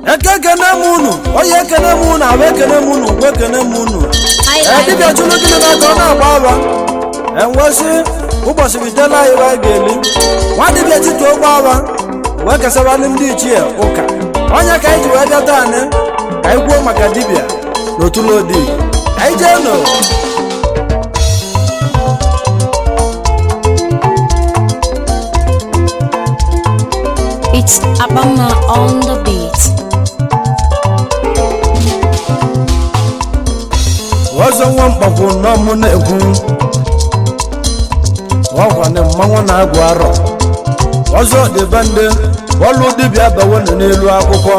ekekene munu oye kene munu awekene munu wekene munu dibia chulu gini na ka ọ na-agba aba enwesi ụbọchị bitela iwa ga-eli nwa dibia titu ogba aba wee kesabali ndị ichie ụka onye ka anyị ji wee bịa taa anyị ka anyị kwuo maka dibia n'otulodi anyị jee no It's Abama on the beat. ọzọ nwa mkpakwu n'ọmụ na-ekwu ọkwanị mmanwụ na-agụ arọ ọzọ dịbe ndị ọlụ dibịa bawonu n'elu akwụkwọ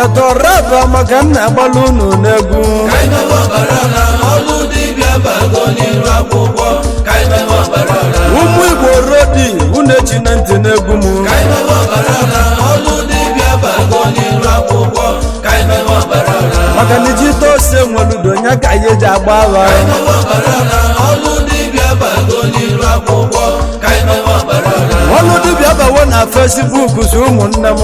etoraba maka nna agbalụ unu n'egwu ụmụ igbo rodi unu echi na ntị n'egwu m maka na iji ose nweludo nya ka ihe eji agba agha ọlụ dibịa bawo na Facebook si ụmụnne m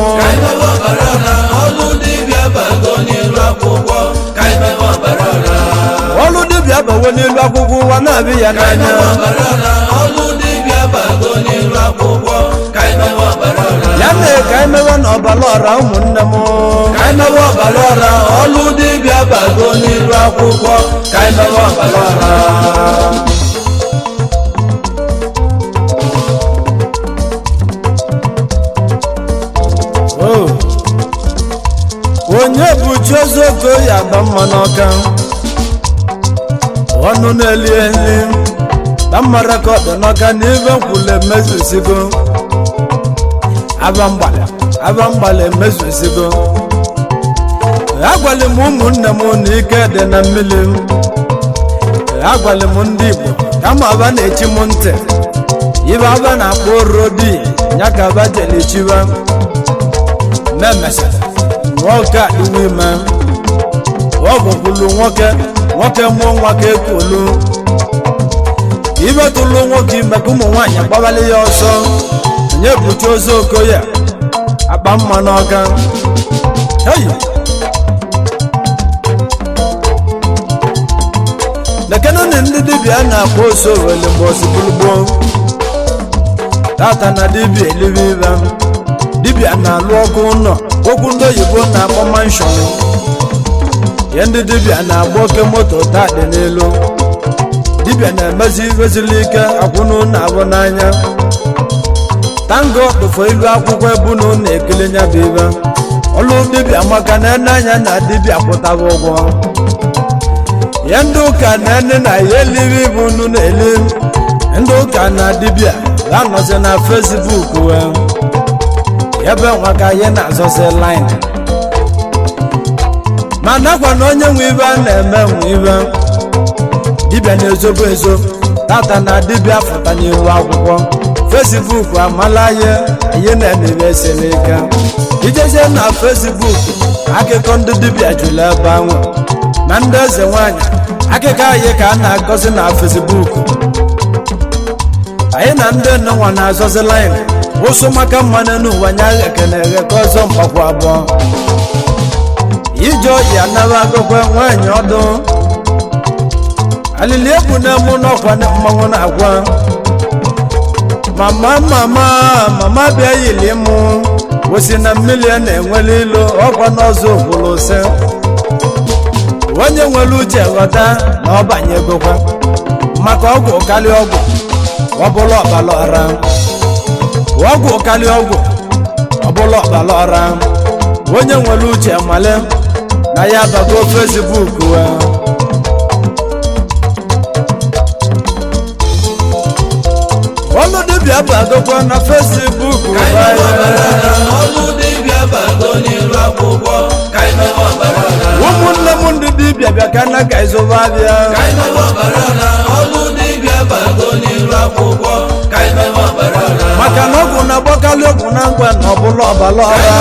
ọlụ dibịa bawo n'elu akwụkwọ ụwa na-abịa ya n'anya ya mee ka anyị mewe na ọbara ọra ụmụnne m ka anyị mewe ọbara ọra ọlụ dibịa bago n'ilu akwụkwọ ka anyị mewe ọbara ọra onye bụ Chiozoko ya agba mma n'ọka ọnụ na-eli eli na mmara ka ọ dị n'ọka na ibe nkwule emezusigo abamgbala emezusigo agwali m ụmụnne m na ike dị na mmiri agwali m ndị Igbo kama aba na-echi m ntị ibe aba na-akpọ orodi ya ka aba jeli chiwa memesara nwoke iwu ime ọ bụkwulu nwoke mụọ nwa ka ekwulu ibe tụlụ nwoke ime ka ụmụ nwaanyị gbabali ya ọsọ nye bụ Chiozoko ya akpa mma n'ọka lekenụnụ ndị dibịa na-akpọ oso wele mgbe osigbulugbo tata na dibịa elibe ibe dibịa na-alụ ọkụ ụlọ okwu ndị oyibo na-akpọ manshọn ya ndị dibịa na-agba oke moto taa dị n'elu dibịa na-emezi iwezili ike akwụnụ na-abụ n'anya tango dụfọ ilu akwụkwọ ebunu na-ekele nya bụ ibe ọlụ dibịa maka na ene anya na dibịa kwụtaba ụgwọ ya ndị ụka na ene na ya elibe ibu unu na-eli ndị ụka na dibịa ga-anọzi na Facebook wee ebe nwaka ihe na-azọzi line ma nakwa na onye nwe ibe a na-eme nwe ibe dibịa na-ezobo ezo tata na dibịa fụta n'ihu akwụkwọ Facebook amala ihe na-emebe esere ike ijezie na Facebook akụkọ ndị dibịa jụrụ ebe ahụ na ndị eze nwanyị akụkọ anyị ka a na-agọzi na Facebook anyị na ndị nnenwa na-azọzi line ụsụ maka mmanụ n'ụwa nya ekene ka ọzọ mgbakwa abụọ ije oyi anara agụkwe nwaanyị ọdụ alili egwu na-emu n'ọkwa mmanwụ na-agwa mama bịa yili mụ wosi na mmiri na-enwele ilo ọkwa n'ọzọ okwuru ose onye nwere uche ghọta na ọ banyegokwa maka ọgwụ karịa ọgwụ ọbụla ọbara ọra ọgwụ karịa ọgwụ ọbụla ọbara ọra onye nwere uche male na ya bago Facebook ọlụ dibịa bagokwa na Facebook ụmụnne m ndị dibịa bịa ka na ga ịzụba abịa maka na ọgwụ na-agbakarị ọgwụ na ngwa na ọbụla ọbara ọra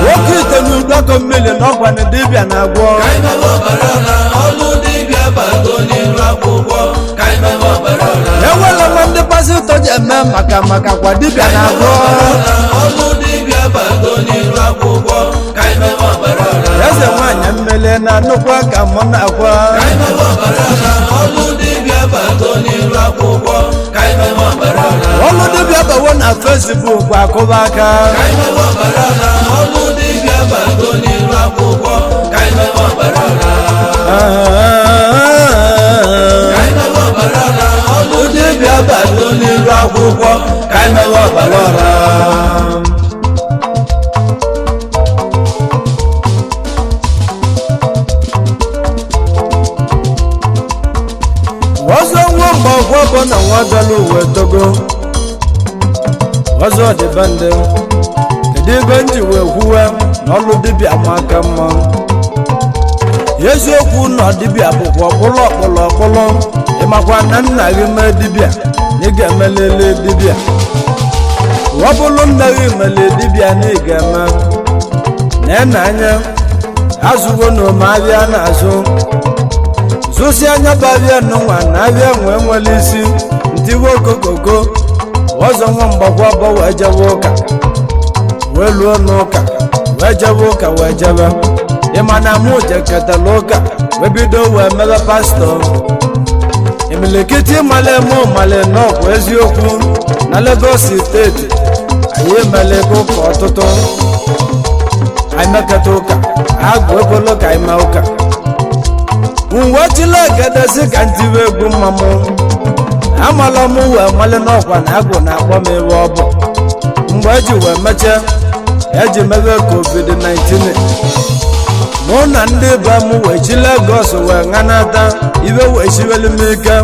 nwoke ite n'ụdọkọ mmiri na ọgwa na dibịa na-agwọ ọka maka kwa dibịa na-agwọ ọlụ dibịa bago n'iru akwụkwọ ka ime ọbara ọra eze nwanyị mmele na nnukwu aka mụ na-agwa ka ime ọbara ọra ọlụ dibịa bago n'iru akwụkwọ ka ime ọbara ọra ọlụ dibịa bawo na Facebook akụba aka ka ime ọbara ọra ọlụ dibịa bago n'iru akwụkwọ ka ime ọbara ọra ka ime ọbara ọra ọlụ dibịa bago n'iru akwụkwọ ka ime ọbara ọra ọzọ nwa mgbe ọgwọ bụ na nwa dọla uwe togo ọzọ dịba ndị kedu ebe m ji wee kwuwe na ọlụ dibịa ma aka mma eziokwu na dibịa bụkwa ọkpụlụ ọkpụlụ ọkpụlụ ịmakwa na nna gị mee dibịa na ị ga-emelele dibịa ọ bụrụ nna gị mele dibịa na ị ga-eme na anya azụgo na omeabịa na-azụ zosi anya babịa n'ụwa na abịa nwee nwere isi ntiwe okokoko ọzọ nwa mgbakwa bụ wee jebe ụka wee luo n'ụka wee jebe ụka wee jebe ịma na mụ jeketara ụka wee bido wee mebe pastọ imilikiti male mụ male n'ọkwa eziokwu na Lagos steeti anyị emele ụka ọtụtụ anyị meketa ụka agụ ebolo ka anyị mee ụka uwe chilegedesi ka ntiwe egwu mmamụ amala m wee male n'ọkwa na agụ na-akpọ m ebe ọ bụ mgbe eji wee meche eji mebe COVID-19 mụ na ndị be m wee chi Lagos wee ṅanata ibe wee chiwelu m ike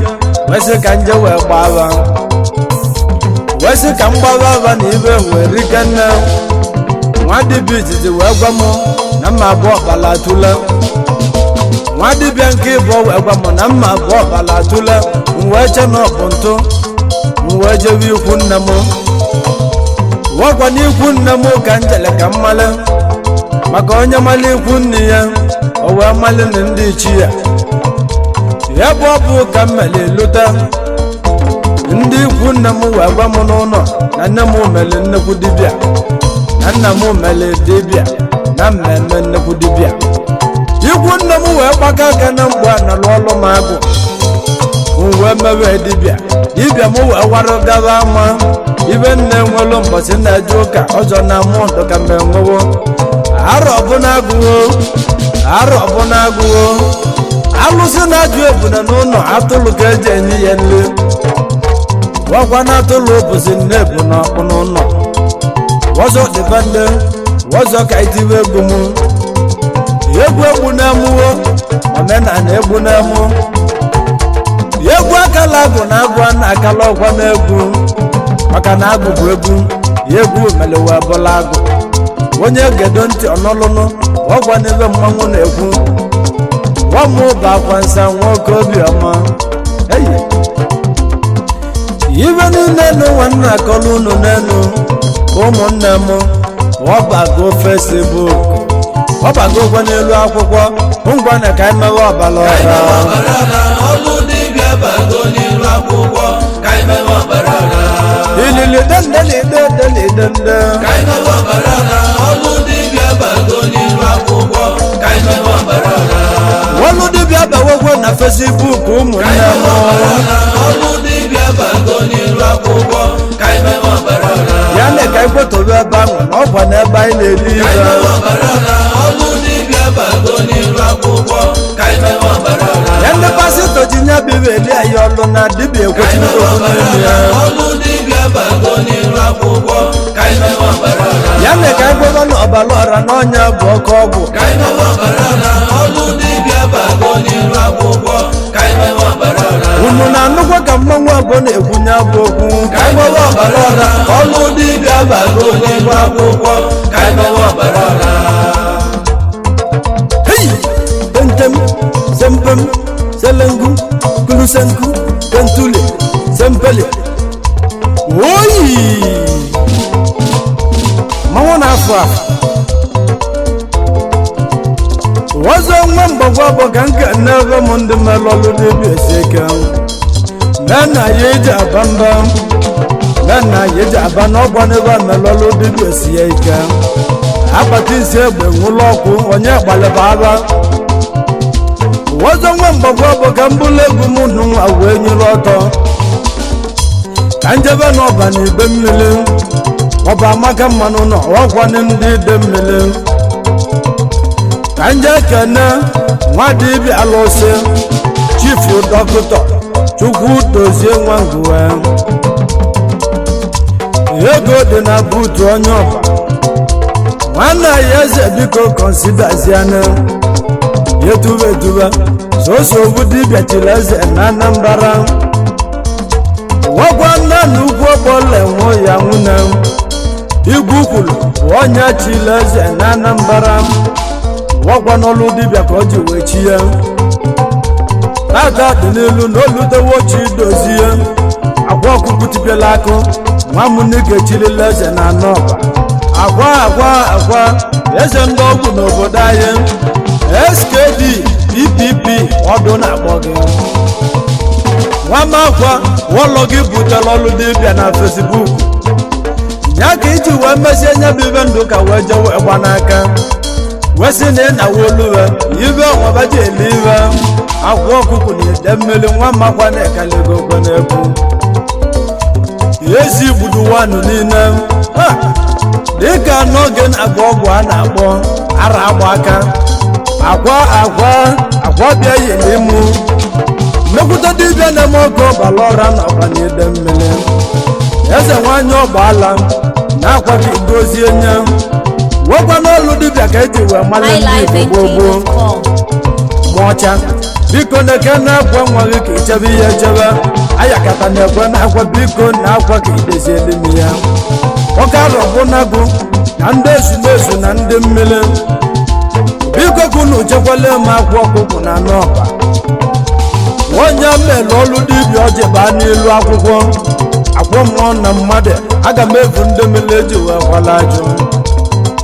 wee sị ka nje wee gbaba wee sị ka m gbaba aba na ibe wee rike nne nwa dibịa izizi wee gwa m na mma abụọ ọkpala atụle nwa dibịa nke ịbụ wee gwa m na mma abụọ ọkpala atụle m wee che na ọbụ ntụ m wee jebe ikwu nne m wakwa n'ikwu nne m ka njele ka mmale maka onye mali ikwu nne ya o wee mali na ndị ichi ya bụ ọ bụ ka mmeli lụta ndị ikwu nne m wee gwa m n'ụlọ na nne m meli nnekwu dibịa na nna m meli dibịa na mmemme nnekwu dibịa ikwu nne m wee gbaka aka na mgbe a na ọlụ m agụ wee mewe dibịa m wee warụ gaba ama ibe nne nwelu mbọchị na-eje ụka ọzọ na mụ ndụ ka mgbe nwewo arọ ọbụna agụwo alụsị na-ajụ ebuna n'ụlọ atụlụ ka eji enye ya nri wakwa na atụlụ ụbọchị nne ebu na ọkpụ n'ụlọ wọzọ dịba nne wọzọ ka itiwe egwu m egwu na-amụwo omenala egwu na-amụ egwu akala agụ na agụ a na-akala ọkwa n'egwu maka na agụ bụ egwu melewe bụla agụ onye gedo ntị ọnụlụnụ ọgwa n'ebe mmanwụ na-ekwu nwamụ bụ akwa nsa nwoke obiọma eyi ibe niile n'ụwa nna akọlụ unu n'elu ụmụnne m ọbago Facebook ọbago ụgwọ n'elu akwụkwọ ngwa na ka anyị mewe ọbara ọra ọlụ dibịa bago n'iru akwụkwọ ka ime ọbara ọra ilili dende ka ime ọbara ọra ọlụ dibịa bago n'iru akwụkwọ ka ime ọbara ọra ọlụ dibịa bawogwo na Facebook ụmụnne m ọlụ dibịa bago n'iru akwụkwọ ka ime ọbara ọra ya na ka ikpotobe ebe ahụ na ọkwa n'ebe anyị na-eri ibe ọlụ dibịa bago n'iru akwụkwọ ka ime ọbara ọra ya ndị pasịtọ ji nya bibe eli anyị ọlụ na dibịa ekwechiri okwu n'elu ya ọlụ dibịa bago n'iru akwụkwọ ka ime ọbara ọra ya na ka ikpobe na ọbara ọra na ọnya bụ ọkụ ọgwụ ka ime ọbara ọra ọlụ dibịa bago n'iru akwụkwọ ka ime ọbara ọra unu na-anụkwa ka mmanwụ abụọ na-ekwunye abụ okwu ka ime ọbara ọra ọlụ dibịa bago n'iru akwụkwọ ka ime ọbara ọra Hey! Tentem, sempem, selengu, kulusenku, kentule, sempele. Oyi! Mawa n'afọ a. Wazo nwa mgbagwa bụ ka nke n'ebe m ndị mmelụ ọlụ dibịa esi ike. Na ya eji aba mba. nana yeji aba n'ọgba n'ebe melọlụ dibịa sie ike akpati isi egbe nwụlọ ọkụ onye gbalịba aba ọzọ nwa mgbagwa bụ ka mbụlụ egwu m nụ nwa wee nyere ọtọ ka njebe n'ọba na ibe mmiri ọba amaka mmanụ nọ ọgwanị ndị ide mmiri ka nje kene nwa dibịa alụsị chifu dọkịta chukwu dozie nwa ngụwe ego dị na buutu onye ọba nwanne ya eze biko konsidazianụ yetuba etuba soso obu dibịa chiri eze na Anambra nwakwa nna na ugwu ọgbọla enwe ya nwune igwu kwuru onye chiri eze na Anambra nwakwa n'ọlụ dibịa ka o ji wee chi ya tata dị n'elu na olutewo chi dozie akwa ọkụkụ tipiela akụ nwa m nike chirila eze na anọba akwa eze ndị ọgwụ n'obodo anyị SKD PPP ọdụ na-akpọ gị nwamakwa ụlọ gị butere ọlụ dibịa na Facebook ya ka iji wee mesie nye bụ ibe ndụ ka wee jewe gba n'aka wee sị na ị na-awoluwe ibe ọnwabaji ele iwe akwa ọkụkụ na ide mmiri nwamakwa na-ekaligo okwe n'ekwu ezi gbudu wanụ niile dịka n'oge na-agba ọgwụ a na-akpọ ara agba aka akwa bịa yiri mụ mmekwuta dibịa na-eme ọkụ ọbala ọra na ọbanide mmiri eze nwanyị ọgbaala na-akwa ka igozie nye wekwa n'ọlụ dibịa ka eji wee mali ndị Igbo gboo ma ọcha biko na-eke na-akwa nwa gị ka ichebe ihe echebe ayakata na-ekwe na-akwa biko na-akwa ka idezie elimi ya ọka arọbụnagụ na ndị ezumezu na ndị mmiri biko kunu chekwala m akwa ọkụkụ na n'ọba onye mere ọlụ dibịa ọjị baa n'elu akwụkwọ akwa mmụọ na mmadụ aga m efu ndị mmiri eji wee kwala ajụ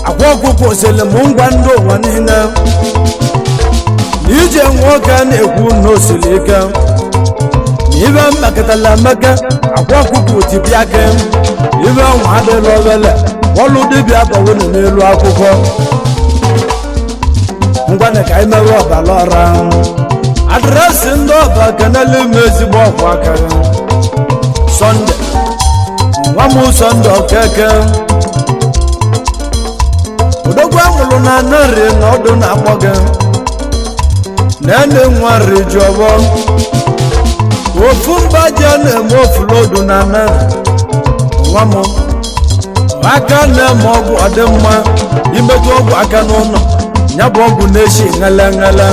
akwa ọkụkụ osele m ngwa ndị ụwa niile ije nwoke na-ekwu na osiri ike ibe mmekọtala mmeke akwa ọkụkụ tipịa aka ibe nwa adịla obele ọlụ dibịa bawonu n'elu akwụkwọ ngwana ka imewe ọbala ọra adresị ndị ọba kenele ime ezigbo ọkwa aka Sọnde nwa m Sọnde Okeke odogwu amụrụ na nri na ọdụ na-akpọ gị na-ene nwa nri ji ọbọ ofu mba ji a na-eme ofulodu na nri nwa m aka na-eme ọgwụ ọdịmma imetụ ọgwụ aka n'ụlọ ya bụ ọgwụ na-eshi ṅele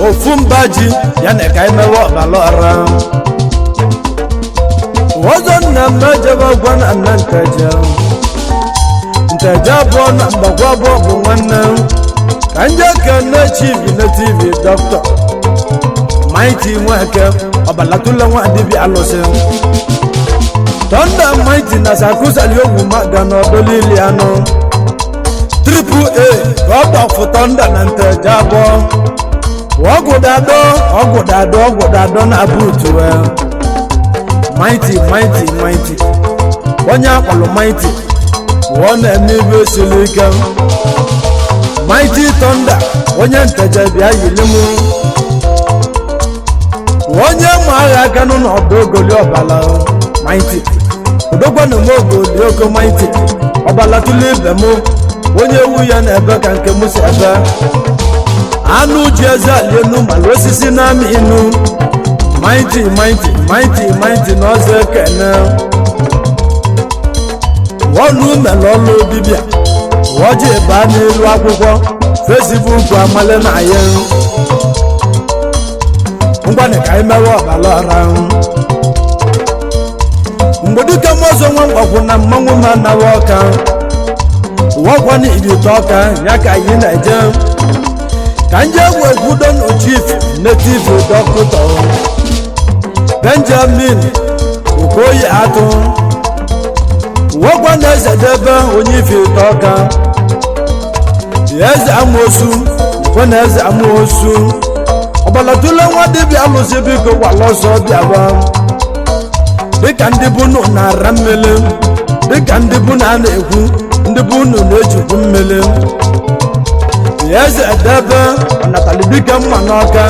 ofu mba ji ya na ka imewe ọbala ọra ọzọ nna m ejebe ọgwa na nna nteje abụọ na mgbagwa abụọ bụ nwanne ka nje kene chief na TV Dr. Mighty Nweke ọbalatụla nwa dibịa alụsị Thunder Mighty na sakụsali ogwu maga n'ọdọlili anụ Triple A ka ọ gbafụ Thunder na nteje abụọ ọgwụdado na buutu Mighty onye akpọrọ Mighty ọ na-eme ibe siri ike Mighty Thunder onye nteje bịa yiri m onye ma agha aka nụ n'ọdụ ogoli ọbala Mighty odogwana m ogoli oko Mighty ọbala tụlụ ibe m onye ewu ya na-ebe ka nke m si ebe anụ ji eze alienu mara osisi na-amị inu Mighty na ọzọ ekene ọnụ mere ọlụ dibịa ọjị baa n'elu akwụkwọ Facebook amale na ya ngwana ka anyị mewe ọbala ọra mgbe dịka mmụọzọ nwa mgbakwu na mmanwụ ma nawa ọka ụwakwa na irite ọka ya ka anyị na-eje ka nje egwu ekwudo na chief native Dr. Benjamin Okoye atụ ụwakwa na eze debe onye ifite ọka eze amoosu kwe na eze amoosu ọbalatụla nwa dibịa alụsị biko gwala ọsọ bịawa dịka ndị bunu na-ara mmiri dịka ndị bunu a na-ekwu ndị bunu na-ejikwu mmiri eze debe ọnatalibike mma n'ọka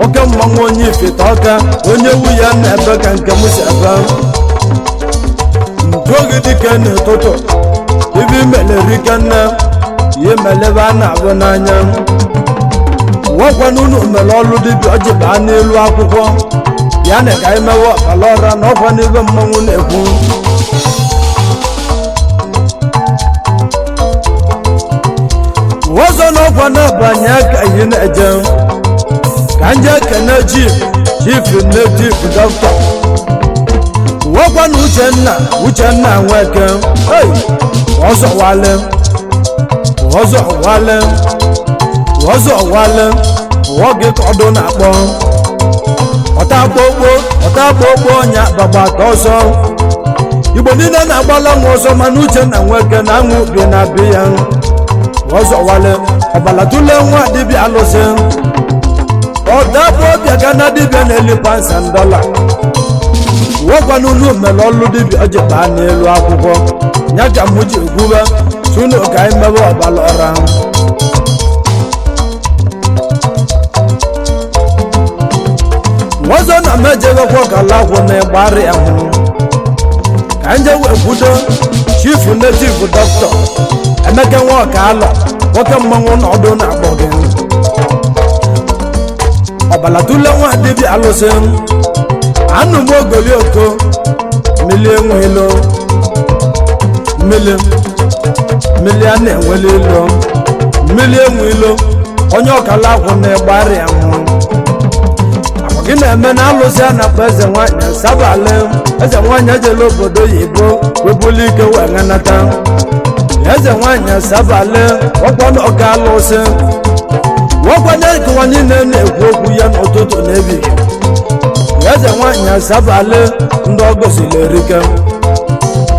oke mmanwụ onye ifite ọka onye wu ya na-ebe ka nke m si ebe ntuoge dike n'ụtụtụ ibe imelerike nne ihe melebe a na-abụ n'anya nwekwana unu mere ọlụ dibịa ọjị baa n'elu akwụkwọ ya na ka imewe ọkala ọra na ọkwa n'ebe mmanwụ na-ekwu ọzọ n'ọkwa na-abanye ka ihe na-eje ka nje kene chief native doctor nwekwa na Uchenna Nweke ọzọ wale nwoke ka ọdụ na-akpọ ọtakpokpo ọnya bagbata ọsọ Igbo niile na-agbala nwa ọsọ mana Uchenna Nweke na aṅụ bi na be ya ọzọ wale ọbalatule nwa dibịa alụsị ọdabụ ọbịa ga na dibịa na-eli $1,000 nwekwana unu mere ọlụ dibịa ọjị baa n'elu akwụkwọ ya ka mụ ji ekwube tunu ka anyị mebe ọbala ọra ọzọ na mejewekwa ọkala akwụ na ịgbarị ahụ ka nje wee kwudo chief native doctor Emeka Nwokalọ nwoke mmanwụ na ọdụ na-akpọ gị ọbalatule nwa dibịa alụsị anụ m ogolioko mmili a na-enwele ilo mmili enwe ilo onye ọkala akwụ na ịgbarị ahụ gị na-eme na alụsị a na-akpọ eze nwanyị Sabali eze nwanyị ejela obodo oyibo webuli ike wee nganata eze nwanyị Sabali ọkwana ọka alụsị nwakwanye nkụwa niile na-ekwu okwu ya n'ụtụtụ n'ebighị eze nwanyị Sabali ndị ọ gosiri erike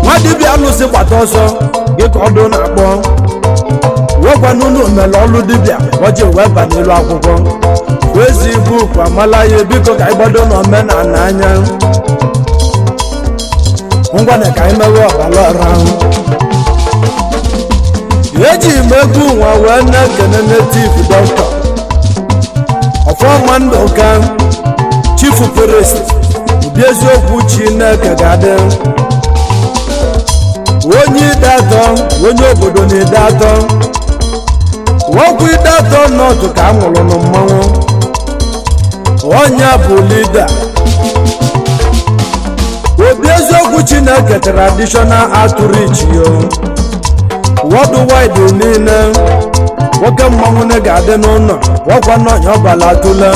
nwa dibịa alụsị gbata ọsọ gị ka ọdụ na-akpọ nwekwana unu mere ọlụ dibịa ọjị wee ba n'elu akwụkwọ wezi buku amala ya biko ka ịgbado n'omenala anya ngwana ka anyị mewe ọbala ọra eji m egwu nwa wee na-ekene native doctor ọfọma ndụka chief priest ụdị eziokwu Chineke ga-adị onye ide atọ onye obodo na-ede atọ okwu ide atọ n'otu ka a nwụrụ na mmanwụ onye bụ lida obi eziokwu Chineke traditional outreach yo worldwide niile nwoke mmanwụ na ga-adị n'ụlọ ọkwa n'ọnya ọbala atụla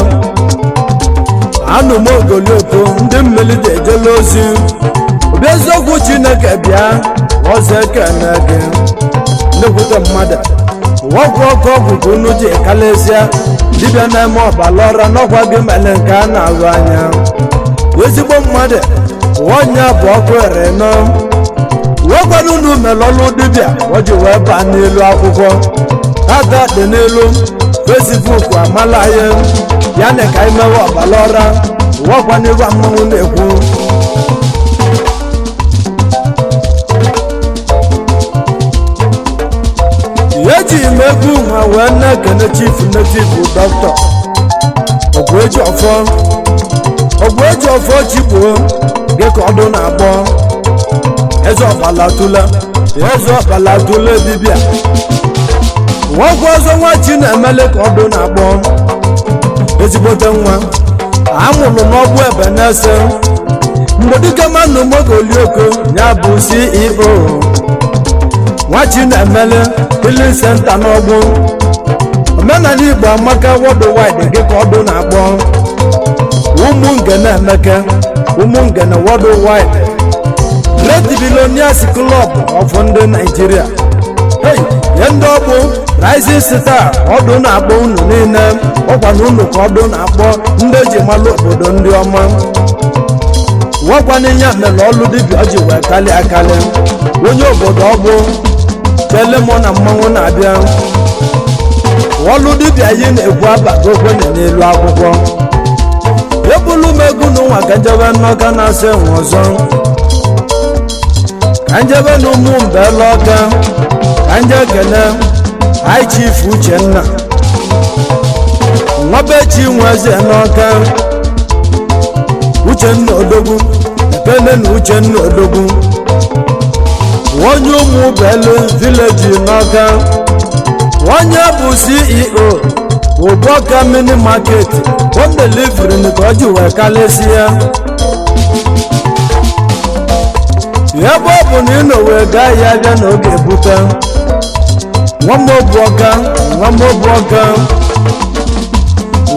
anụ m ogolioko ndị mmelite ejela ozi obi eziokwu Chineke bịa ọzọ ekene gị nnekwute mmadụ ọgwụ ọkụ ọgwụ ka unu ji kalesịa dibịa na-eme ọbala ọra n'ọkwa gị mere nke a na-ahụ anya ezigbo mmadụ onye bụ ọkụ ereno nwekwana unu mere ọlụ dibịa o ji wee baa n'elu akwụkwọ tata dị n'elu Facebook amala ya na ka anyị mewe ọbala ọra nwekwana ịgwa mmanwụ na-ekwu eji m egwu nwa wee na-ekene chief native doctor Ogbueji ọfọ chigbuo gị ka ọdụ na-akpọ eze ọbala tụle dibịa nwoke ọzọ nwa Chinemele ka ọdụ na-akpọ ezigbote nwa amụrụ n'ọgbụ ebe na-ese mgbe dike mmanụ mogolioko ya bụ CEO nwa Chinemele healing center n'ọgbụ omenala Igbo amaka worldwide gị ka ọdụ na-akpọ ụmụ ngene Emeke ụmụ ngene worldwide Great Billionaires Club of ndị Nigeria ye ndị ọgbụ Rising Star ọdụ na-akpọ unu niile ọkwana unu ka ọdụ na-akpọ ndị eji malụ obodo ndị ọma nwekwana ya mere ọlụ dibịa ji wee kalị akali onye obodo ọgbụ chele mụ na mmanwụ na-abịa ọlụ dibịa yi na-ekwu abago okwenye n'elu akwụkwọ ebulu m egwu n'ụwa maka njebe nnọka na-asị enwe ọzọ ka njebe na ụmụ mbela ọka ka nje kene High Chief Uchenna nwabechi nweze n'ọka Uchenna Odogwu ekene na Uchenna Odogwu onye ụmụ belu village n'ọka onye bụ CEO Ụbọka mini market home delivery ka ọ ji wee kalesịa ebe ọ bụ na ị nọ wee gaa ya abịa n'oge bute Ụbọka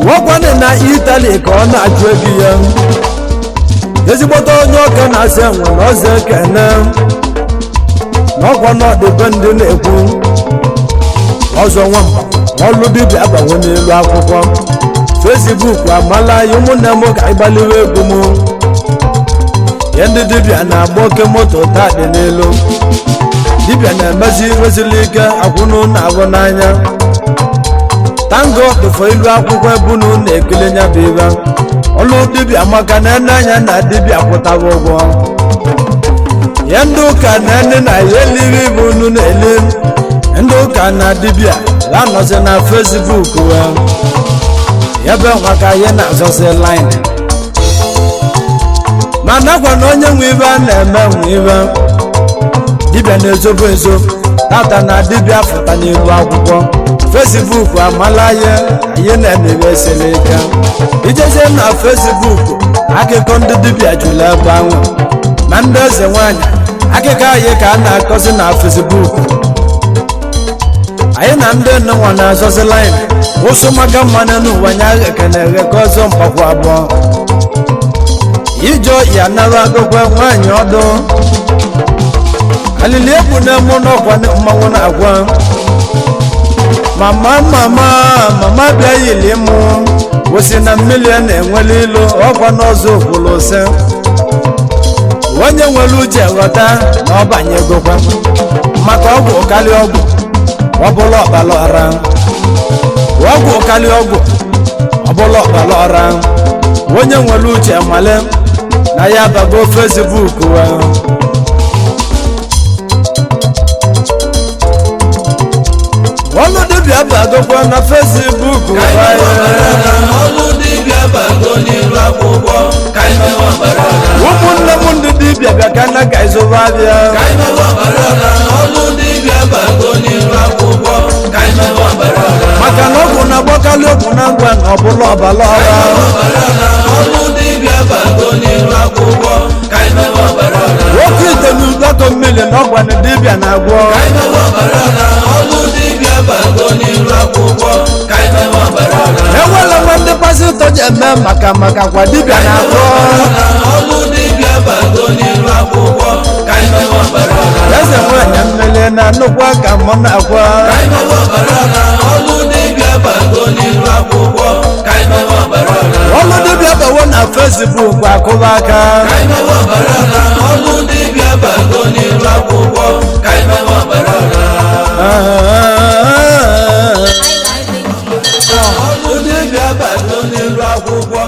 nwekwanị na Italy ka ọ na-ajụ ego ya ezigbote onye ọka na-asị enwe na ọzọ ekene n'ọkwa n'ọdịbe ndị na-ekwu ọzọ nwamba ọlụ dibịa agbanwe n'elu akwụkwọ Facebook amala ya ụmụnne m ka ịgbaliwe egwu m ya ndị dibịa na-agba oke moto taa dị n'elu dibịa na-emezi resili ike akwụnụ na-agụ n'anya tango dịfọ ilu akwụkwọ ebunu na-ekele nya bụ ibe ọlụ dibịa maka na ene anya na dibịa kwụtaba ụgwọ ya ndị ụka na ene na ya eliwe ibu unu na-ele ndị ụka na dibịa ga-anọzi na Facebook ya be maka ya na-azọzi line ma nakwa na onye nwe ibe a na-eme nwe ibe dibịa na-ezobo ezo tata na dibịa fụta n'elu akwụkwọ Facebook amala ya anyị na-emebe esere ike ijezie na Facebook akụkọ ndị dibịa jụrụ ebe ahụ ma ndị eze nwanyị akụkọ anyị ka a na-akọzi na Facebook anyị na ndị nnenwa na-azọzi line ụsụ maka mmanụ n'ụwa nya ekene egheka ọzọ mgbakwa abụọ ijọ ya nara agụkwa nwaanyị ọdụ alili egwu na-emu n'ọkwa mmanwụ na-agwa mama bịa yili mụ wụsị na mmiri na-enwele ilu ọkwa n'ọzọ okwulu ose onye nwere uche ghọta na ọ banyegokwa maka ọgwụ karịa ọgwụ ọbụla ọkpala ọra ọgwụ karịa ọgwụ ọbụla ọkpala ọra onye nwere uche male na ya bago Facebook ọlụ dibịa bagokwa na Facebook ọlụ dibịa bago n'iru akwụkwọ ụmụnne m ndị dibịa bịa ka nna ka ịzụba abịa ọlụ dibịa bago n'iru akwụkwọ maka na ọgwụ na-agbakarị ọgwụ na ngwa na ọbụla ọbala ọra ọlụ dibịa bago n'iru akwụkwọ nwoke ite n'ụdọkọ mmiri na ọgwa na dibịa na-agwọ ọlụ dibịa bago n'iru akwụkwọ enwela nwa ndị pasịtọ ji eme maka kwa dibịa na-agwọ ọlụ dibịa bago n'iru akwụkwọ eze nwanyị mmiri na nnukwu aka mụ na-agwa ọlụ dibịa bago n'iru akwụkwọ ọlụ dibịa bawo na Facebook akụba aka ọlụ dibịa bago n'iru akwụkwọ ọlụ dibịa bago n'iru akwụkwọ